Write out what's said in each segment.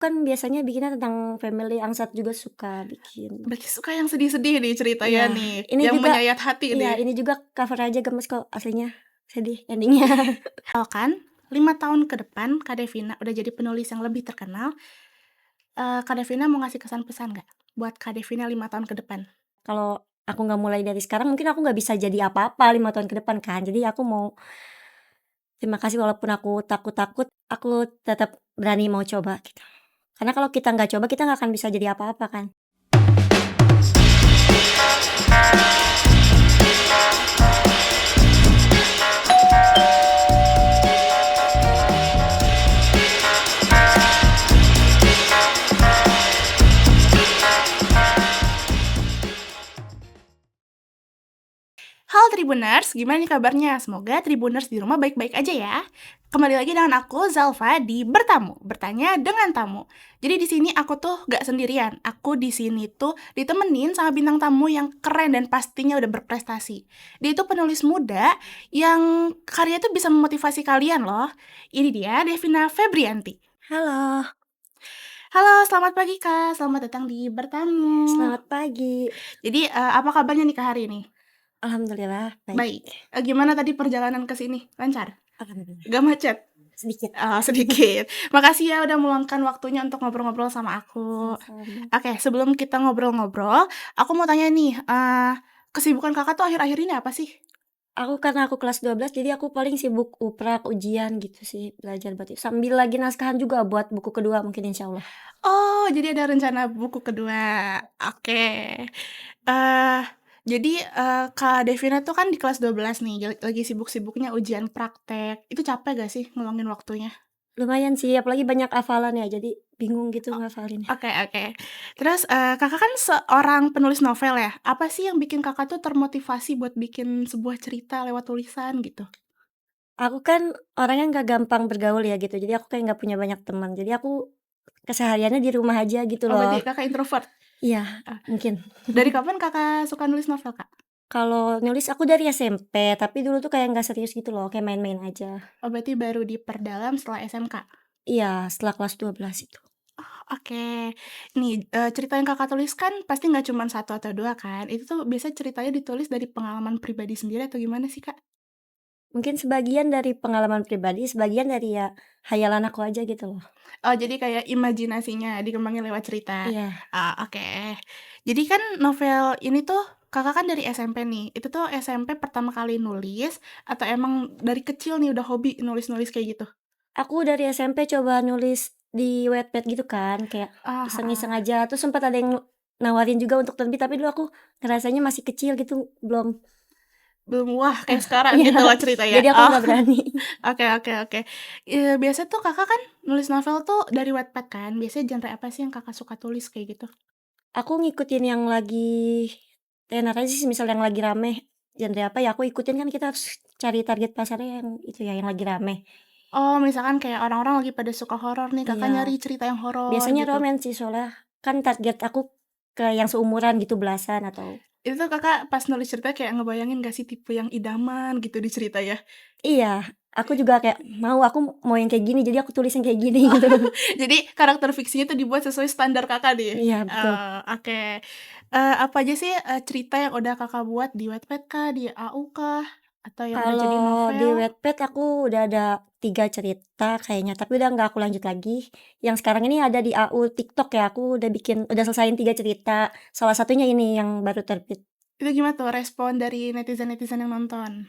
kan biasanya bikinnya tentang family, Angsat juga suka bikin. Berarti suka yang sedih-sedih nih ceritanya Iya, nih, ini yang juga menyayat hati iya, nih. ini juga cover aja gemes kok, aslinya sedih ending-nya. Misalkan 5 tahun ke depan Kak Devina udah jadi penulis yang lebih terkenal, Kak Devina mau ngasih kesan pesan nggak buat Kak Devina 5 tahun ke depan? Kalau aku nggak mulai dari sekarang mungkin aku nggak bisa jadi apa-apa 5 tahun ke depan kan. Jadi aku mau terima kasih walaupun aku takut-takut, aku tetap berani mau coba gitu. Karena kalau kita nggak coba, kita nggak akan bisa jadi apa-apa kan. Halo Tribuners, gimana nih kabarnya? Semoga Tribuners di rumah baik-baik aja ya. Kembali lagi dengan aku Zalfa di Bertamu, bertanya dengan tamu. Jadi di sini aku tuh gak sendirian. Aku di sini tuh ditemenin sama bintang tamu yang keren dan pastinya udah berprestasi. Dia itu penulis muda yang karya tuh bisa memotivasi kalian loh. Ini dia Devina Febrianti. Halo, Halo, selamat pagi Kak. Selamat datang di Bertamu. selamat pagi. Jadi apa kabarnya nih Kak hari ini? Alhamdulillah baik. Baik. Gimana tadi perjalanan ke sini? Lancar? Alhamdulillah, Gak macet? sedikit. Oh, sedikit. Makasih ya udah meluangkan waktunya untuk ngobrol-ngobrol sama aku. Sama-sama. Oke, sebelum kita ngobrol-ngobrol, aku mau tanya nih, kesibukan Kakak tuh akhir-akhir ini apa sih? Karena aku kelas 12 jadi aku paling sibuk uprak, ujian gitu sih, belajar berarti sambil lagi naskah juga buat buku kedua mungkin insyaallah. Oh, jadi ada rencana buku kedua. Oke. Eee, jadi, Kak Devina tuh kan di kelas 12 nih, lagi sibuk-sibuknya ujian praktek. Itu capek gak sih ngeluangin waktunya? Lumayan sih apalagi banyak hafalan ya jadi bingung gitu ngafalinnya. Oke oke. Terus, Kakak kan seorang penulis novel ya, apa sih yang bikin Kakak tuh termotivasi buat bikin sebuah cerita lewat tulisan gitu? Aku kan orangnya nggak gampang bergaul ya gitu, jadi aku kayak nggak punya banyak teman, jadi aku kesehariannya di rumah aja gitu Oh loh. berarti Kakak introvert? Iya, Ah, mungkin. dari kapan Kakak suka nulis novel, Kak? Kalau nulis aku dari SMP, tapi dulu tuh kayak nggak serius gitu loh, kayak main-main aja. Oh berarti baru diperdalam setelah SMK? Iya, setelah kelas 12 itu. Oke. Nih, cerita yang Kakak tulis kan pasti nggak cuman 1 atau 2 kan? Itu tuh biasanya ceritanya ditulis dari pengalaman pribadi sendiri atau gimana sih, Kak? Mungkin sebagian dari pengalaman pribadi, sebagian dari ya hayalan aku aja gitu loh. Oh jadi kayak imajinasinya dikembangin lewat cerita. Iya. Oke. Jadi kan novel ini tuh Kakak kan dari SMP nih, itu tuh SMP pertama kali nulis atau emang dari kecil nih udah hobi nulis-nulis kayak gitu? Aku dari SMP coba nulis di Wattpad gitu kan, kayak Ah iseng-iseng heeh. aja, terus sempat ada yang nawarin juga untuk terbit, tapi dulu aku ngerasanya masih kecil gitu, belum Belum wah kayak sekarang iya, gitu loh ceritanya? jadi aku Oh, nggak berani. oke oke oke. Biasa tuh Kakak kan nulis novel tuh dari Wattpad kan, biasanya genre apa sih yang Kakak suka tulis kayak gitu? Aku ngikutin yang lagi tenar aja sih, misal yang lagi rame, genre apa ya aku ikutin, kan kita harus cari target pasarnya yang itu ya, yang lagi rame. Oh misalkan kayak orang-orang lagi pada suka horor nih, Kakak Iya, nyari cerita yang horor biasanya gitu? romance sih soalnya kan target aku ke yang seumuran gitu, belasan atau Itu tuh Kakak pas nulis cerita kayak ngebayangin gak sih tipe yang idaman gitu di cerita ya? iya, aku juga kayak aku mau yang kayak gini, jadi aku tulis yang kayak gini gitu. Jadi karakter fiksinya tuh dibuat sesuai standar Kakak nih? Iya betul. Oke. Apa aja sih, cerita yang udah Kakak buat di Wattpad kah, di AU kah, atau yang udah jadi Kalau di novel? Wattpad aku udah ada 3 cerita kayaknya, tapi udah nggak aku lanjut lagi. Yang sekarang ini ada di AU TikTok ya, aku udah selesaiin 3 cerita, salah satunya ini yang baru terbit. Itu gimana tuh respon dari netizen-netizen yang nonton?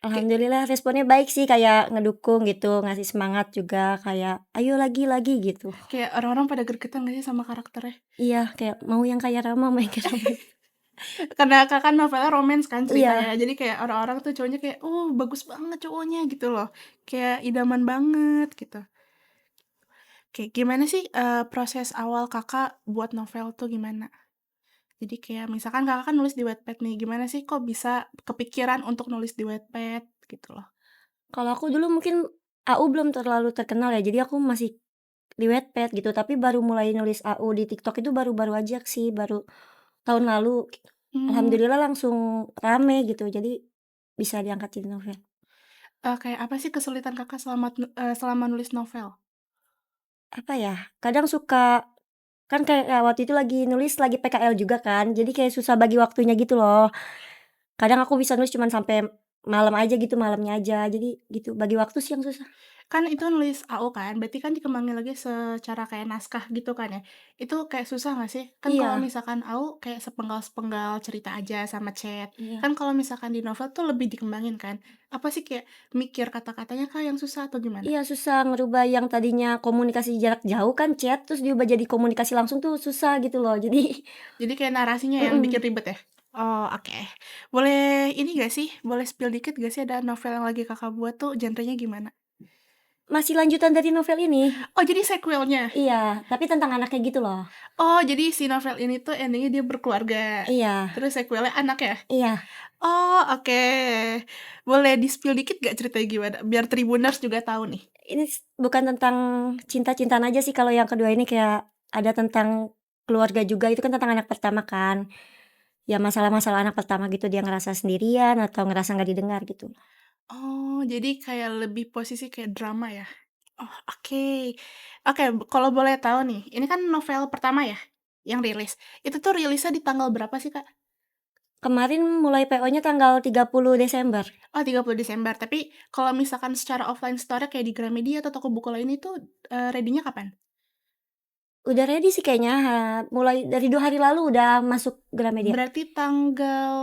Kayak Alhamdulillah responnya baik sih, kayak ngedukung gitu, ngasih semangat juga, kayak, "Ayo lagi," gitu. kayak orang-orang pada gregetan gak sih sama karakternya? Iya, kayak mau yang kayak Rama, mau yang kayak Rama. Karena Kakak kan novelnya romance kan Iya, ceritanya, jadi kayak orang-orang tuh cowoknya kayak, "Oh bagus banget cowoknya," gitu loh, kayak idaman banget gitu. Kayak gimana sih, proses awal Kakak buat novel tuh gimana? Jadi kayak misalkan Kakak kan nulis di Wattpad nih, gimana sih kok bisa kepikiran untuk nulis di Wattpad gitu loh? kalau aku dulu mungkin AU belum terlalu terkenal ya, jadi aku masih di Wattpad gitu, tapi baru mulai nulis AU di TikTok itu baru-baru aja sih, baru tahun lalu gitu. Mmm, Alhamdulillah langsung rame gitu, jadi bisa diangkat jadi novel. kayak apa sih kesulitan Kakak selama nulis novel? Apa ya, kadang suka kan kayak waktu itu lagi nulis lagi PKL juga kan, jadi kayak susah bagi waktunya gitu loh. Kadang aku bisa nulis cuman sampai malam aja gitu, malamnya aja, jadi gitu, bagi waktu sih yang susah. Kan itu nulis AO kan, berarti kan dikembangin lagi secara kayak naskah gitu kan ya. Itu kayak susah nggak sih? Kan kalau Iya misalkan AO kayak sepenggal-sepenggal cerita aja sama chat. iya. Kan kalau misalkan di novel tuh lebih dikembangin kan. Apa sih kayak mikir kata-katanya kah yang susah atau gimana? Iya susah ngerubah yang tadinya komunikasi jarak jauh kan chat, terus diubah jadi komunikasi langsung tuh susah gitu loh. Jadi Jadi kayak narasinya yang bikin mhm, ribet ya? Oh, oke. Boleh ini gak sih, boleh spill dikit gak sih ada novel yang lagi Kakak buat tuh genrenya gimana? masih lanjutan dari novel ini. Oh, jadi sequelnya? Iya, tapi tentang anaknya gitu loh. Oh, jadi si novel ini tuh ending-nya dia berkeluarga, Iya terus sequelnya anak ya? iya. Oh, oke. Boleh di-spill dikit gak ceritanya gimana? Biar Tribuners juga tahu nih. Ini bukan tentang cinta-cintaan aja sih kalau yang kedua ini kayak ada tentang keluarga juga, itu kan tentang anak pertama kan. Ya masalah-masalah anak pertama gitu, dia ngerasa sendirian atau ngerasa nggak didengar gitu. Oh, jadi kayak lebih posisi kayak drama ya? Oh, oke. Oke, kalau boleh tahu nih, ini kan novel pertama ya, yang rilis. Itu tuh rilisnya di tanggal berapa sih, Kak? Kemarin mulai PO-nya tanggal 30 Desember. Oh, 30 Desember. Tapi kalau misalkan secara offline store kayak di Gramedia atau toko buku lain itu, ready-nya kapan? Udah ready sih kayaknya, mulai dari 2 hari lalu udah masuk Gramedia. Berarti tanggal,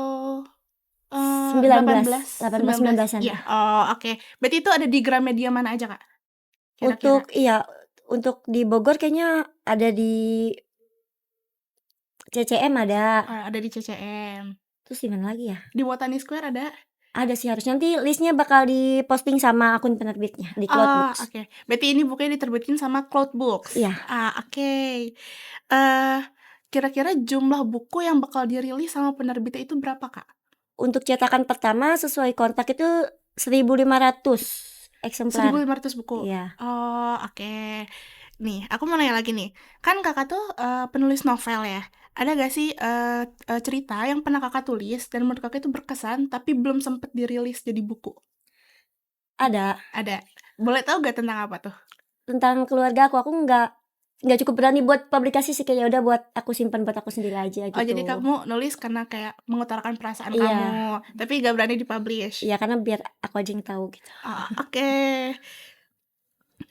19, 18, 18, 19? 19-an Iya. ya. Oh, oke. Berarti itu ada di Gramedia mana aja, Kak, kira-kira? Untuk iya, untuk di Bogor kayaknya ada di CCM ada, Ada di CCM. terus di mana lagi ya? Di Botani Square ada? Ada sih harusnya, nanti list-nya bakal diposting sama akun penerbitnya di Oh, Cloudbooks. oke. Berarti ini bukunya diterbitin sama Cloud Books. Iya, Ah, oke. Eh, kira-kira jumlah buku yang bakal dirilis sama penerbitnya itu berapa, Kak? untuk cetakan pertama sesuai kontrak itu 1.500 eksemplar. 1.500 buku? Iya, Oh, oke. Nih, aku mau nanya lagi nih. Kan Kakak tuh, penulis novel ya. Ada gak sih, cerita yang pernah Kakak tulis dan menurut Kakak itu berkesan, tapi belum sempet dirilis jadi buku? ada. Ada? Boleh tahu gak tentang apa tuh? Tentang keluarga aku nggak cukup berani buat publikasi sih, kayak ya udah buat aku simpan buat aku sendiri aja Oh, gitu. jadi kamu nulis karena kayak mengutarakan perasaan Iya kamu, tapi gak berani di-publish? iya, karena biar aku aja yang tahu gitu. Oh, oke.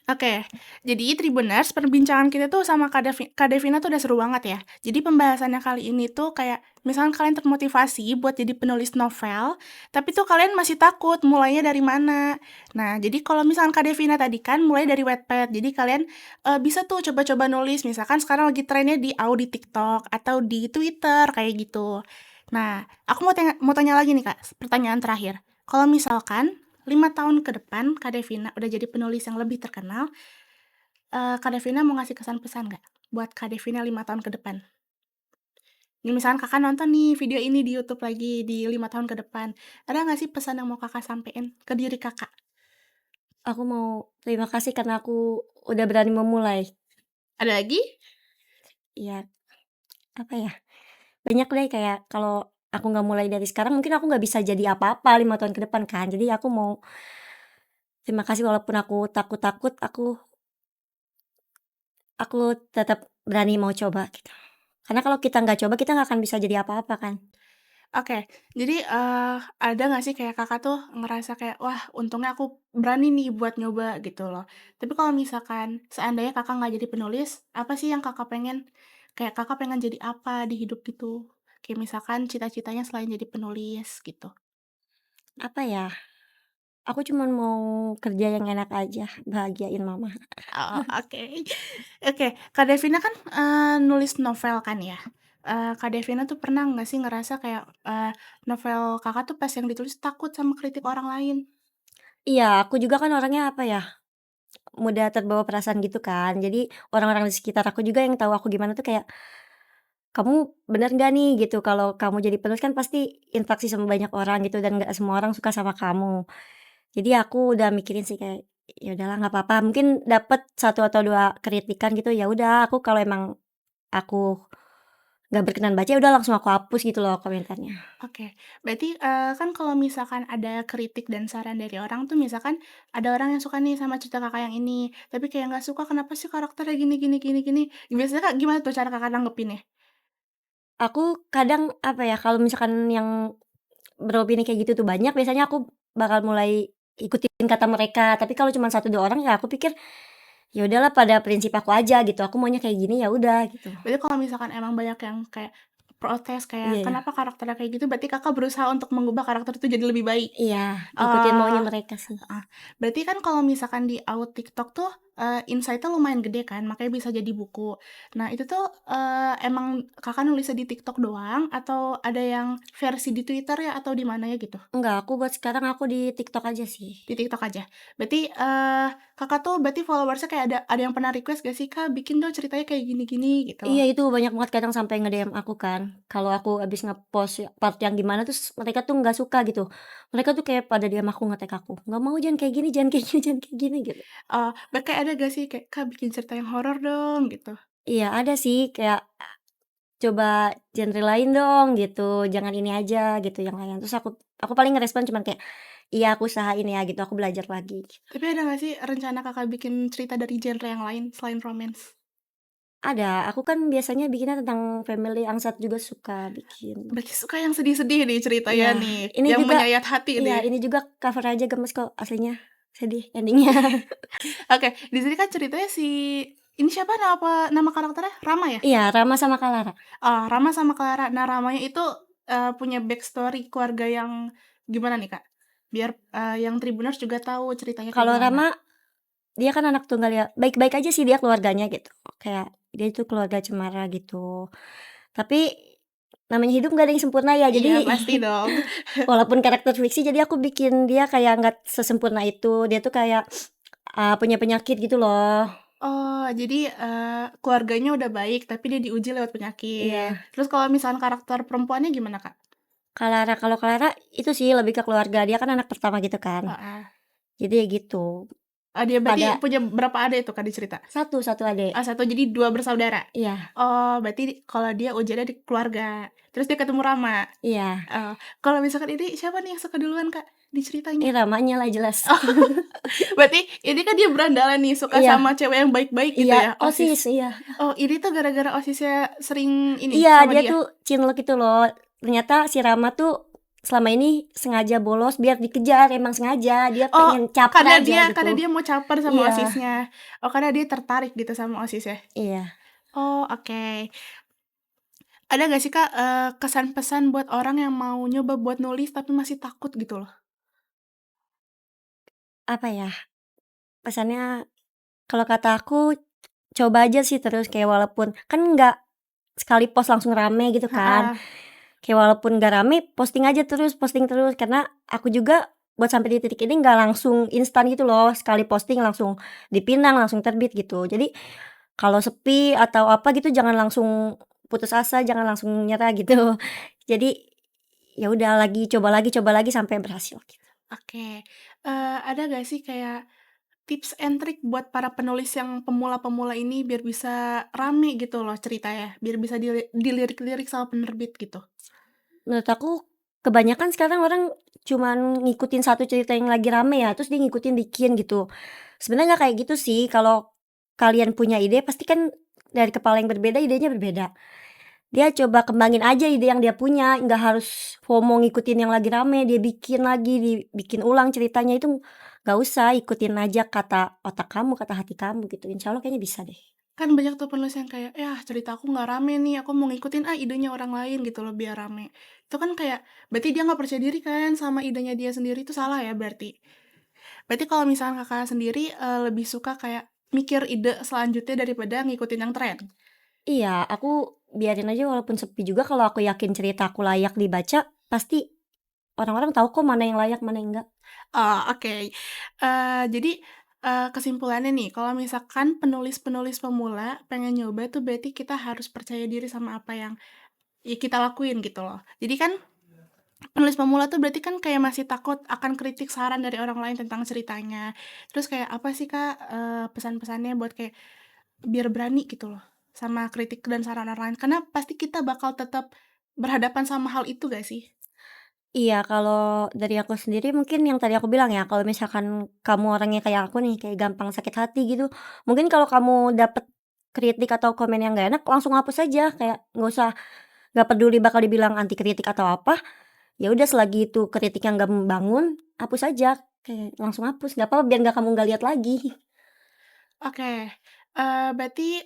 Oke, jadi Tribuners, perbincangan kita tuh sama Kak Devina tuh udah seru banget ya. Jadi pembahasannya kali ini tuh kayak, misalkan kalian termotivasi buat jadi penulis novel, tapi tuh kalian masih takut mulainya dari mana. Nah, jadi kalau misalkan Kak Devina tadi kan mulai dari Wattpad, jadi kalian bisa tuh coba-coba nulis, misalkan sekarang lagi trennya di di TikTok atau di Twitter kayak gitu. Nah, aku mau tanya lagi nih Kak, pertanyaan terakhir. Kalau misalkan 5 tahun ke depan Kak Devina udah jadi penulis yang lebih terkenal, Kak Devina mau ngasih kesan pesan nggak buat Kak Devina 5 tahun ke depan? Nih misalkan Kakak nonton nih video ini di YouTube lagi di 5 tahun ke depan, ada nggak sih pesan yang mau Kakak sampein ke diri Kakak? Aku mau terima kasih karena aku udah berani memulai. Ada lagi? Iya, apa ya, banyak deh kayak kalau aku nggak mulai dari sekarang mungkin aku nggak bisa jadi apa-apa 5 tahun ke depan kan. Jadi aku mau terima kasih walaupun aku takut-takut, aku tetap berani mau coba gitu. Karena kalau kita nggak coba, kita nggak akan bisa jadi apa-apa kan. Oke, jadi, ada nggak sih kayak Kakak tuh ngerasa kayak, "Wah, untungnya aku berani nih buat nyoba," gitu loh. Tapi kalau misalkan seandainya Kakak nggak jadi penulis, apa sih yang Kakak pengen? Kayak Kakak pengen jadi apa di hidup gitu? Kayak misalkan cita-citanya selain jadi penulis gitu. Apa ya, aku cuman mau kerja yang enak aja, bahagiain mama. Oh, oke. Oke, Kak Devina kan, nulis novel kan ya. Kak Devina tuh pernah nggak sih ngerasa kayak, novel Kakak tuh pas yang ditulis takut sama kritik orang lain? Iya, aku juga kan orangnya apa ya, mudah terbawa perasaan gitu kan. Jadi orang-orang di sekitar aku juga yang tahu aku gimana tuh kayak, "Kamu bener nggak nih?" Gitu, "Kalau kamu jadi penulis kan pasti interaksi sama banyak orang gitu dan nggak semua orang suka sama kamu." Jadi aku udah mikirin sih kayak, ya udahlah nggak apa-apa, mungkin dapet 1 atau 2 kritikan gitu, ya udah aku kalau emang aku nggak berkenan baca, ya udah langsung aku hapus gitu loh komentarnya. Oke, berarti, kan kalau misalkan ada kritik dan saran dari orang tuh misalkan ada orang yang suka nih sama cerita Kakak yang ini, tapi kayak nggak suka, "Kenapa sih karakternya gini gini gini gini?" Biasanya Kak, gimana tuh cara Kakak nanggepinnya? Aku kadang, apa ya, kalau misalkan yang beropini kayak gitu tuh banyak, biasanya aku bakal mulai ikutin kata mereka. Tapi kalau cuma satu 2 orang ya aku pikir, ya udahlah pada prinsip aku aja gitu, aku maunya kayak gini, ya udah gitu. Berarti kalau misalkan emang banyak yang kayak protes kayak, Iya iya. "Kenapa karakternya kayak gitu?" Berarti Kakak berusaha untuk mengubah karakter itu jadi lebih baik? Iya, ngikutin maunya Oh. mereka sih. Heeh. Berarti kan kalau misalkan di AUD TikTok tuh, insight-nya lumayan gede kan, makanya bisa jadi buku. Nah itu tuh, emang Kakak nulisnya di TikTok doang atau ada yang versi di Twitter ya atau di mana ya gitu? Enggak, aku buat sekarang aku di TikTok aja sih. Di TikTok aja? Berarti, Kakak tuh berarti followers-nya kayak ada yang pernah request gak sih, "Kak, bikin dong ceritanya kayak gini-gini," gitu? Iya itu banyak banget kadang sampai nge-DM aku kan, kalau aku habis nge-post part yang gimana terus mereka tuh nggak suka gitu. Mereka tuh kayak pada DM aku, nge-tag aku, "Nggak mau, jangan kayak gini jangan kayak gini jangan kayak gini," gitu. Kayak ada gak sih kayak, "Kak, bikin cerita yang horor dong," gitu? Iya ada sih kayak, "Coba genre lain dong," gitu, "jangan ini aja," gitu, yang lain. Terus aku paling ngerespon cuman kayak, "Iya aku usahain ya," gitu, "aku belajar lagi." Tapi ada gak sih rencana Kakak bikin cerita dari genre yang lain selain romance? Ada, aku kan biasanya bikinnya tentang family, Angsat juga suka bikin. Berarti suka yang sedih-sedih nih ceritanya Iya, nih, ini yang juga menyayat hati iya, nih. ini juga cover aja gemes kok, aslinya sedih ending-nya. Oke, di sini kan ceritanya ini siapa nama karakternya? Rama ya? Iya, Rama sama Kalara. Oh, Rama sama Clara. Nah, Ramanya itu, punya backstory keluarga yang gimana nih, Kak? Biar, yang Tribuners juga tahu ceritanya kayak Kalau gimana. Rama, dia kan anak tunggal ya, baik-baik aja sih dia keluarganya gitu, kayak dia itu keluarga cemara gitu. Tapi namanya hidup nggak ada yang sempurna ya, Iya, jadi pasti dong. walaupun karakter fiksi jadi aku bikin dia kayak nggak sesempurna itu, dia tuh kayak, punya penyakit gitu loh. Oh, jadi, keluarganya udah baik, tapi dia diuji lewat penyakit. Iya, Terus kalau misalkan karakter perempuannya gimana, Kak? kalau Kalara itu sih lebih ke keluarga, dia kan anak pertama gitu kan, Heeh. jadi ya gitu, Dia berarti pada punya berapa adik tuh, Kak, di cerita? satu adik. Oh, 1, jadi 2 bersaudara? Iya Oh, berarti kalau dia ujiannya di keluarga, terus dia ketemu Rama? iya, Oh, kalau misalkan ini siapa nih yang suka duluan, Kak, di ceritanya? Ramanya lah jelas. Oh, berarti ini kan dia berandalan nih, suka Iya sama cewek yang baik-baik gitu iya, ya, OSIS, OSIS. iya. Oh, ini tuh gara-gara OSISnya sering ini, Iya, sama dia dia? tuh cinlok itu loh. Ternyata si Rama tuh selama ini sengaja bolos biar dikejar, emang sengaja, dia Oh, pengen caper aja karena gitu. dia mau caper sama Iya OSISnya. Oh, karena dia tertarik gitu sama OSIS ya? iya. Oh, oke. Ada nggak sih, Kak, kesan pesan buat orang yang mau nyoba buat nulis tapi masih takut gitu loh? Apa ya, pesannya kalau kata aku coba aja sih terus kayak walaupun kan nggak sekali post langsung rame gitu kan. Heeh. Kayak walaupun nggak rame posting aja terus posting terus, karena aku juga buat sampai di titik ini nggak langsung instan gitu loh, sekali posting langsung dipinang, langsung terbit gitu. Jadi kalau sepi atau apa gitu jangan langsung putus asa, jangan langsung nyerah gitu. Jadi ya udah coba lagi sampai berhasil gitu. Oke. Ada nggak sih kayak tips and trick buat para penulis yang pemula-pemula ini biar bisa rame gitu loh ceritanya, biar bisa dilirik-lirik sama penerbit gitu? Menurut aku kebanyakan sekarang orang cuman ngikutin satu cerita yang lagi rame ya, terus dia ngikutin bikin gitu. Sebenarnya nggak kayak gitu sih, kalau kalian punya ide pasti kan dari kepala yang berbeda idenya berbeda. Dia coba kembangin aja ide yang dia punya, nggak harus FOMO ngikutin yang lagi rame, dia bikin lagi, dibikin ulang ceritanya itu nggak usah, ikutin aja kata otak kamu, kata hati kamu gitu, insya Allah kayaknya bisa deh. Kan banyak tuh penulis yang kayak, "Yah cerita aku nggak rame nih, aku mau ngikutin idenya orang lain," gitu loh biar rame. Itu kan kayak berarti dia nggak percaya diri kan sama idenya dia sendiri, itu salah ya berarti? Berarti kalau misalnya Kakak sendiri, lebih suka kayak mikir ide selanjutnya daripada ngikutin yang tren? Iya, aku biarin aja walaupun sepi juga kalau aku yakin cerita aku layak dibaca, pasti orang-orang tahu kok mana yang layak, mana yang enggak. Oh, oke. Jadi, kesimpulannya nih, kalau misalkan penulis-penulis pemula pengen nyoba tuh berarti kita harus percaya diri sama apa yang, ya kita lakuin gitu loh. Jadi kan penulis pemula tuh berarti kan kayak masih takut akan kritik saran dari orang lain tentang ceritanya. Terus kayak apa sih, Kak, pesan-pesannya buat kayak biar berani gitu loh sama kritik dan saran orang lain? Karena pasti kita bakal tetap berhadapan sama hal itu gak sih? Iya, kalau dari aku sendiri mungkin yang tadi aku bilang ya, kalau misalkan kamu orangnya kayak aku nih, kayak gampang sakit hati gitu, mungkin kalau kamu dapet kritik atau komen yang nggak enak, langsung hapus aja, kayak nggak peduli bakal dibilang anti kritik atau apa, ya udah selagi itu kritik yang nggak membangun, hapus aja, kayak langsung hapus, nggak apa-apa biar kamu nggak lihat lagi. Oke, berarti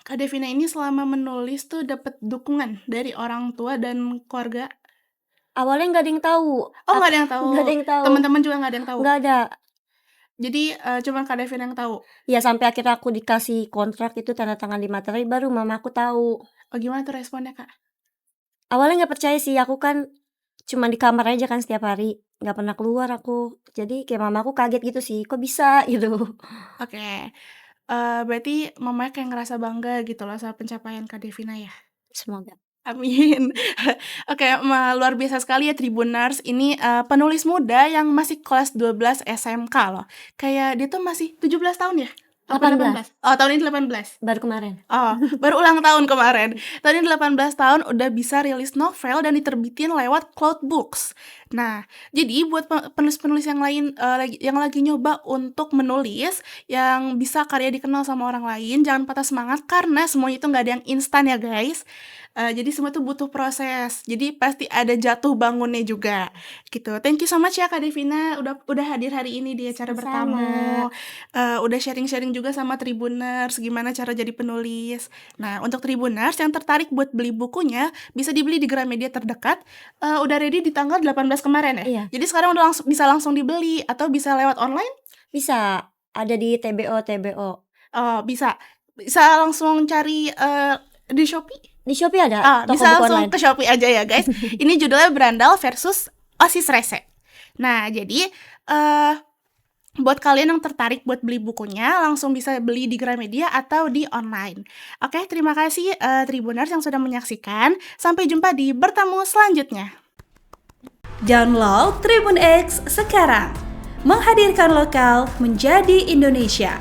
Kak Devina ini selama menulis tuh dapat dukungan dari orang tua dan keluarga? Awalnya nggak ada yang tahu, Oh, nggak ada yang tahu? nggak ada yang tahu, Teman-teman juga nggak ada yang tahu? nggak ada. Jadi, cuman Kak Devina yang tahu? Ya sampai akhirnya aku dikasih kontrak itu tanda tangan di materai baru mama aku tahu. Oh, gimana tuh responnya, Kak? Awalnya nggak percaya sih, aku kan cuma di kamar aja kan setiap hari, nggak pernah keluar aku. Jadi kayak mama aku kaget gitu sih, "Kok bisa?" Gitu. Oke, berarti Mamanya kayak ngerasa bangga gitu loh sama pencapaian Kak Devina ya? Semoga. Amin. Oke, luar biasa sekali ya Tribuners, ini, penulis muda yang masih kelas 12 SMK loh. Kayak dia tuh masih 17 tahun ya? Apa 18, 18? Oh, tahun ini 18? baru kemarin. Oh, baru ulang tahun kemarin. Tahun ini 18 tahun udah bisa rilis novel dan diterbitin lewat Cloud Books. Nah, jadi buat penulis-penulis yang lain, yang lagi nyoba untuk menulis, yang bisa karya dikenal sama orang lain, jangan patah semangat karena semuanya itu nggak ada yang instan ya guys. Jadi semua itu butuh proses, jadi pasti ada jatuh bangunnya juga, gitu. Thank you so much ya Kak Devina, udah hadir hari ini di acara Sama-sama. bertamu, udah sharing-sharing juga sama Tribuners gimana cara jadi penulis. Nah, untuk Tribuners yang tertarik buat beli bukunya, bisa dibeli di Gramedia terdekat, udah ready di tanggal 18 kemarin ya? Iya. Jadi sekarang udah bisa langsung dibeli atau bisa lewat online? Bisa, ada di TBO. Oh, bisa langsung cari, di Shopee? Di Shopee ada, toko Bisa buku langsung online. ke Shopee aja ya guys. Ini judulnya Brandal versus Osis Rese. Nah, jadi, buat kalian yang tertarik buat beli bukunya, langsung bisa beli di Gramedia atau di online. Oke, terima kasih, Tribuners yang sudah menyaksikan. Sampai jumpa di bertamu selanjutnya. Download Tribun X sekarang. Menghadirkan lokal menjadi Indonesia.